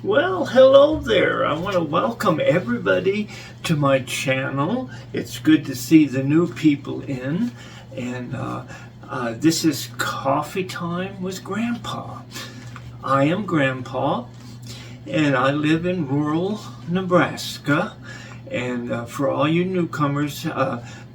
Well, hello there. I want to welcome everybody to my channel. It's good to see the new people in. And this is Coffee Time with Grandpa. I am Grandpa, and I live in rural Nebraska. And for all you newcomers,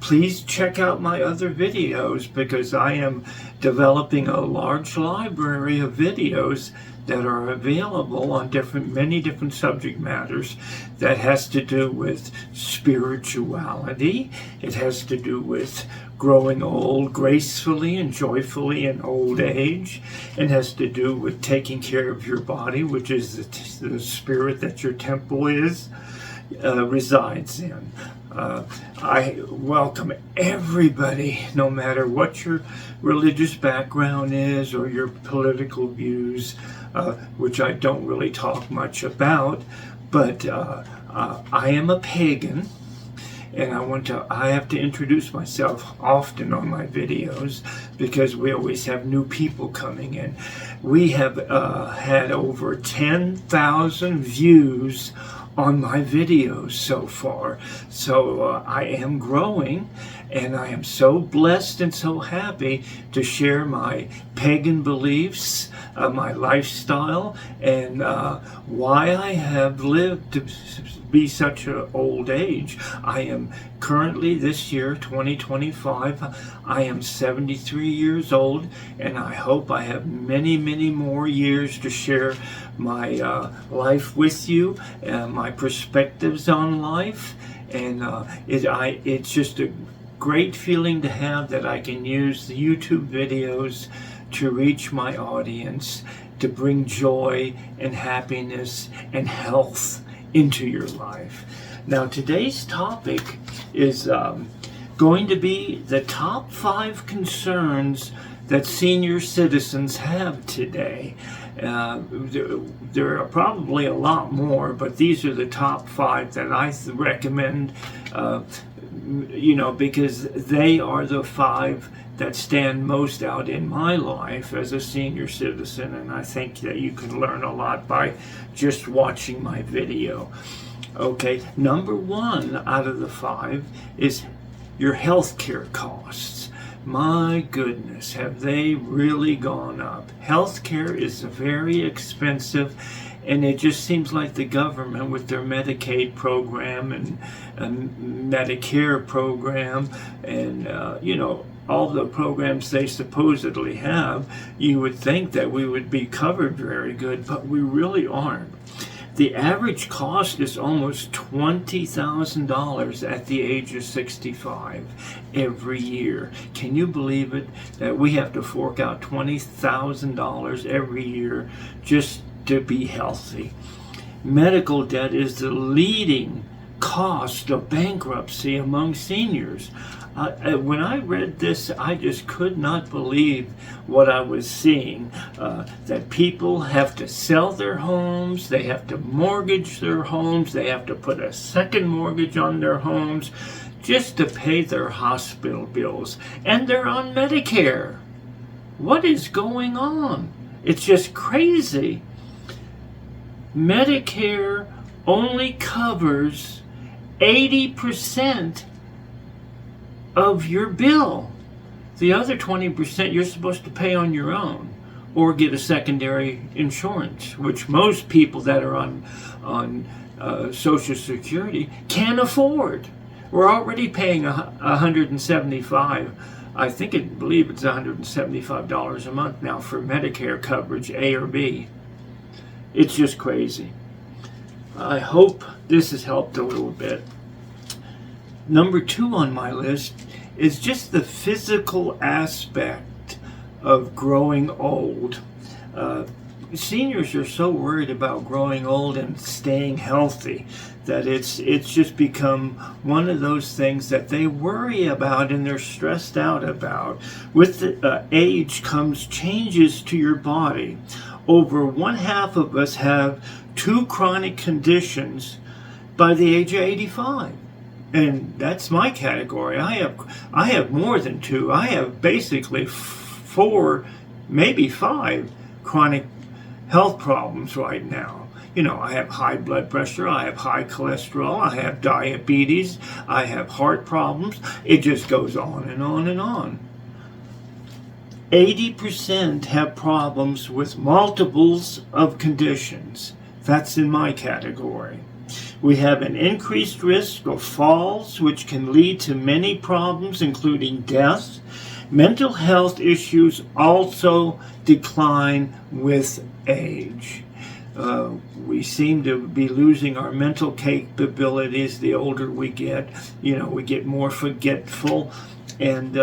please check out my other videos because I am developing a large library of videos that are available on many different subject matters that has to do with spirituality. It has to do with growing old gracefully and joyfully in old age. It has to do with taking care of your body, which is the spirit that your temple resides in. I welcome everybody, no matter what your religious background is or your political views, which I don't really talk much about, but I am a pagan, and I have to introduce myself often on my videos because we always have new people coming in. We have had over 10,000 views on my videos so far. So I am growing, and I am so blessed and so happy to share my pagan beliefs, my lifestyle, and why I have lived to be such an old age. I am currently, this year, 2025, I am 73 years old, and I hope I have many, many more years to share my life with you, my perspectives on life, and it's just a great feeling to have that I can use the YouTube videos to reach my audience, to bring joy and happiness and health into your life. Now, today's topic is going to be the top 5 concerns that senior citizens have today. There are probably a lot more, but these are the top 5 that I recommend, because they are the 5 that stand most out in my life as a senior citizen, and I think that you can learn a lot by just watching my video. Okay, number 1 out of the 5 is your health care costs. My goodness, have they really gone up? Healthcare is very expensive, and it just seems like the government with their Medicaid program and Medicare program and, all the programs they supposedly have, you would think that we would be covered very good, but we really aren't. The average cost is almost $20,000 at the age of 65 every year. Can you believe it? That we have to fork out $20,000 every year just to be healthy. Medical debt is the leading cost of bankruptcy among seniors. When I read this, I just could not believe what I was seeing, that people have to sell their homes, they have to mortgage their homes, they have to put a second mortgage on their homes just to pay their hospital bills, and they're on Medicare. What is going on? It's just crazy. Medicare only covers 80% of your bill. The other 20% you're supposed to pay on your own or get a secondary insurance, which most people that are on Social Security can't afford. We're already paying $175. I believe it's $175 a month now for Medicare coverage, A or B. It's just crazy. I hope this has helped a little bit. Number 2 on my list is just the physical aspect of growing old. Seniors are so worried about growing old and staying healthy that it's just become one of those things that they worry about and they're stressed out about. With the age comes changes to your body. Over 1/2 of us have 2 chronic conditions by the age of 85. And that's my category. I have more than 2. I have basically 4, maybe 5 chronic health problems right now. You know, I have high blood pressure, I have high cholesterol, I have diabetes, I have heart problems. It just goes on and on and on. 80% have problems with multiples of conditions. That's in my category. We have an increased risk of falls, which can lead to many problems, including death. Mental health issues also decline with age. We seem to be losing our mental capabilities the older we get. You know, we get more forgetful, and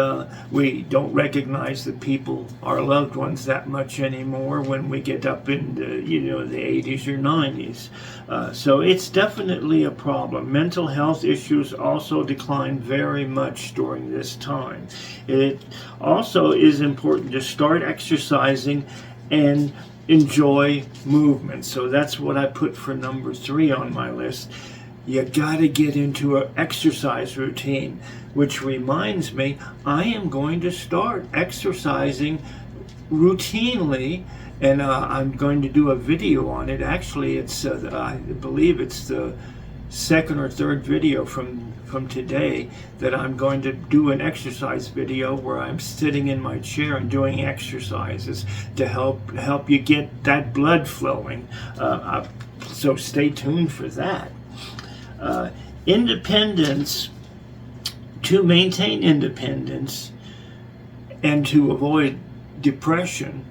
we don't recognize the people, our loved ones, that much anymore when we get up into, you know, the 80s or 90s. So it's definitely a problem. Mental health issues also decline very much during this time. It also is important to start exercising and enjoy movement. So that's what I put for number 3 on my list. You got to get into an exercise routine, which reminds me, I am going to start exercising routinely, and I'm going to do a video on it. Actually, it's I believe it's the second or third video from today that I'm going to do an exercise video where I'm sitting in my chair and doing exercises to help you get that blood flowing. So stay tuned for that. Independence, to maintain independence and to avoid depression,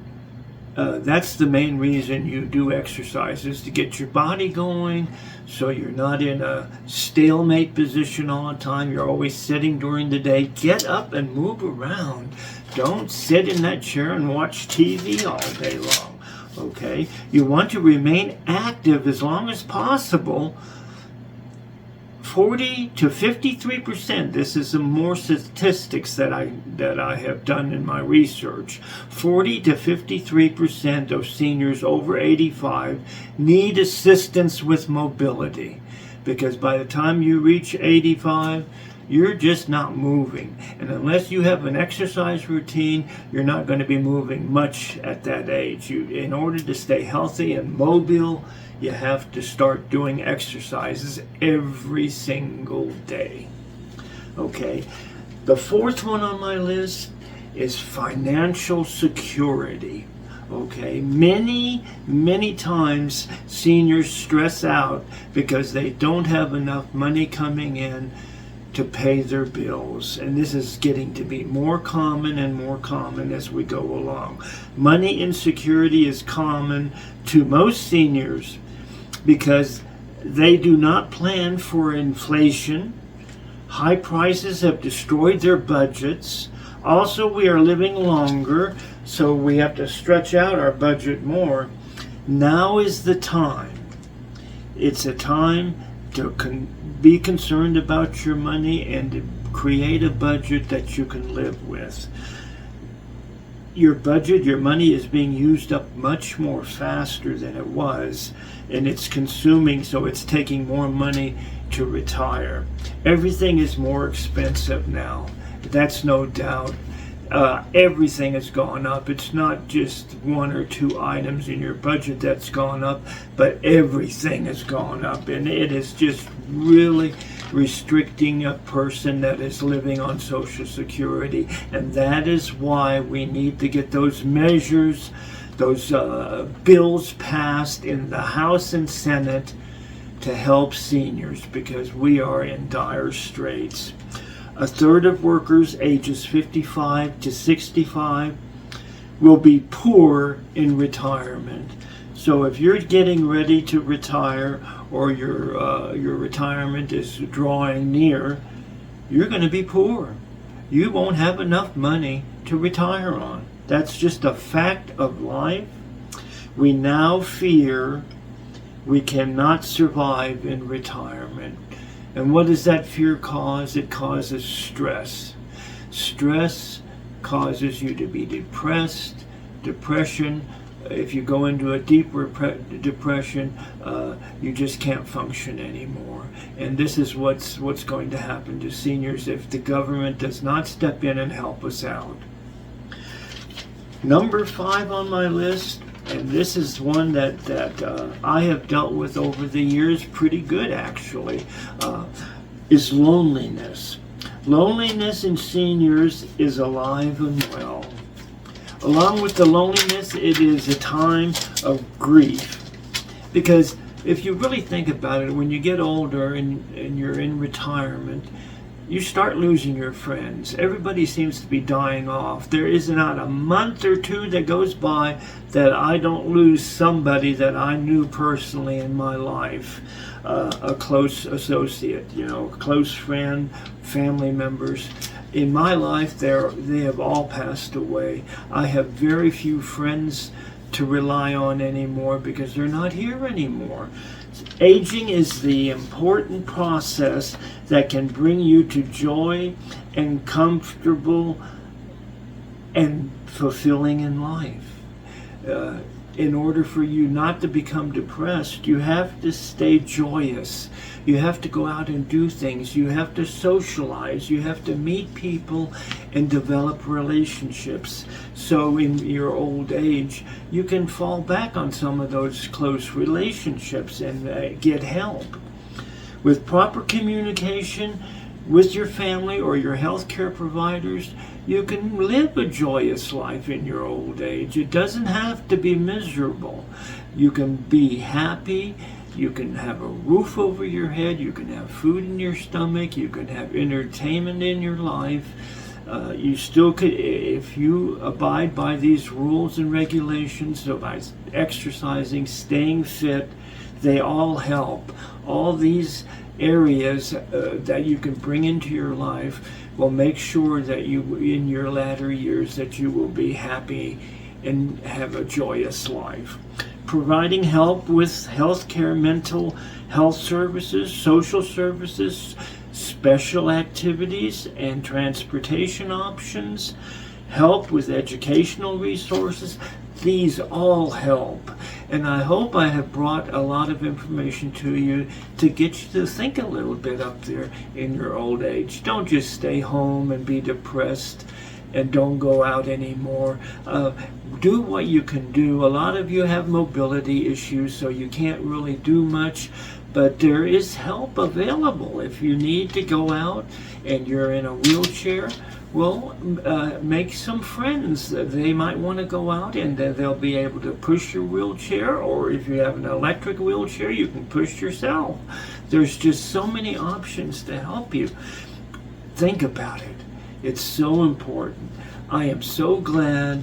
that's the main reason you do exercises, to get your body going so you're not in a stalemate position all the time. You're always sitting during the day. Get up and move around. Don't sit in that chair and watch TV all day long. Okay? You want to remain active as long as possible. 40 to 53%, this is some more statistics that I have done in my research. 40 to 53% of seniors over 85 need assistance with mobility, because by the time you reach 85, you're just not moving. And unless you have an exercise routine, you're not going to be moving much at that age. In order to stay healthy and mobile, you have to start doing exercises every single day. Okay, the 4th one on my list is financial security. Okay, many times seniors stress out because they don't have enough money coming in to pay their bills, and this is getting to be more common and more common as we go along. Money insecurity is common to most seniors because they do not plan for inflation. High prices have destroyed their budgets. Also, we are living longer, so we have to stretch out our budget more. Now is the time. It's a time to be concerned about your money and to create a budget that you can live with. Your budget, your money is being used up much more faster than it was, and it's consuming, so it's taking more money to retire. Everything is more expensive now. That's no doubt. Everything has gone up. It's not just 1 or 2 items in your budget that's gone up, but everything has gone up, and it is just really restricting a person that is living on Social Security. And that is why we need to get those measures, those bills passed in the House and Senate to help seniors, because we are in dire straits. 1/3 of workers ages 55 to 65 will be poor in retirement. So if you're getting ready to retire, or your retirement is drawing near, you're going to be poor. You won't have enough money to retire on. That's just a fact of life. We now fear we cannot survive in retirement. And what does that fear cause? It causes stress. Stress causes you to be depressed. Depression, if you go into a deeper depression, you just can't function anymore. And this is what's going to happen to seniors if the government does not step in and help us out. Number 5 on my list and this is one that I have dealt with over the years pretty good, actually, is loneliness. Loneliness in seniors is alive and well. Along with the loneliness, it is a time of grief. Because if you really think about it, when you get older and you're in retirement, you start losing your friends. Everybody seems to be dying off. There is not a month or two that goes by that I don't lose somebody that I knew personally in my life. A close associate, a close friend, family members. In my life, they have all passed away. I have very few friends to rely on anymore because they're not here anymore. Aging is the important process that can bring you to joy and comfortable and fulfilling in life. In order for you not to become depressed, you have to stay joyous. You have to go out and do things. You have to socialize. You have to meet people and develop relationships. So in your old age, you can fall back on some of those close relationships and get help. With proper communication with your family or your healthcare providers, you can live a joyous life in your old age. It doesn't have to be miserable. You can be happy. You can have a roof over your head. You can have food in your stomach. You can have entertainment in your life. You still could, if you abide by these rules and regulations, so by exercising, staying fit, they all help. All these areas that you can bring into your life will make sure that you, in your latter years, that you will be happy and have a joyous life. Providing help with healthcare, mental health services, social services, special activities and transportation options, help with educational resources. These all help. And I hope I have brought a lot of information to you to get you to think a little bit up there in your old age. Don't just stay home and be depressed and don't go out anymore. Do what you can do. A lot of you have mobility issues, so you can't really do much, but there is help available. If you need to go out and you're in a wheelchair, well, make some friends. They might want to go out and they'll be able to push your wheelchair, or if you have an electric wheelchair, you can push yourself. There's just so many options to help you. Think about it. It's so important. I am so glad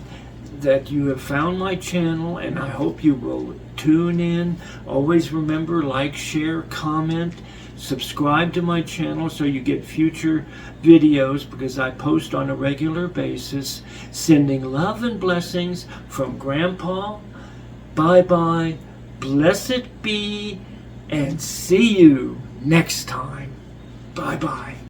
that you have found my channel, and I hope you will tune in. Always remember, like, share, comment, subscribe to my channel so you get future videos, because I post on a regular basis. Sending love and blessings from Grandpa. Bye-bye. Blessed be, and see you next time. Bye-bye.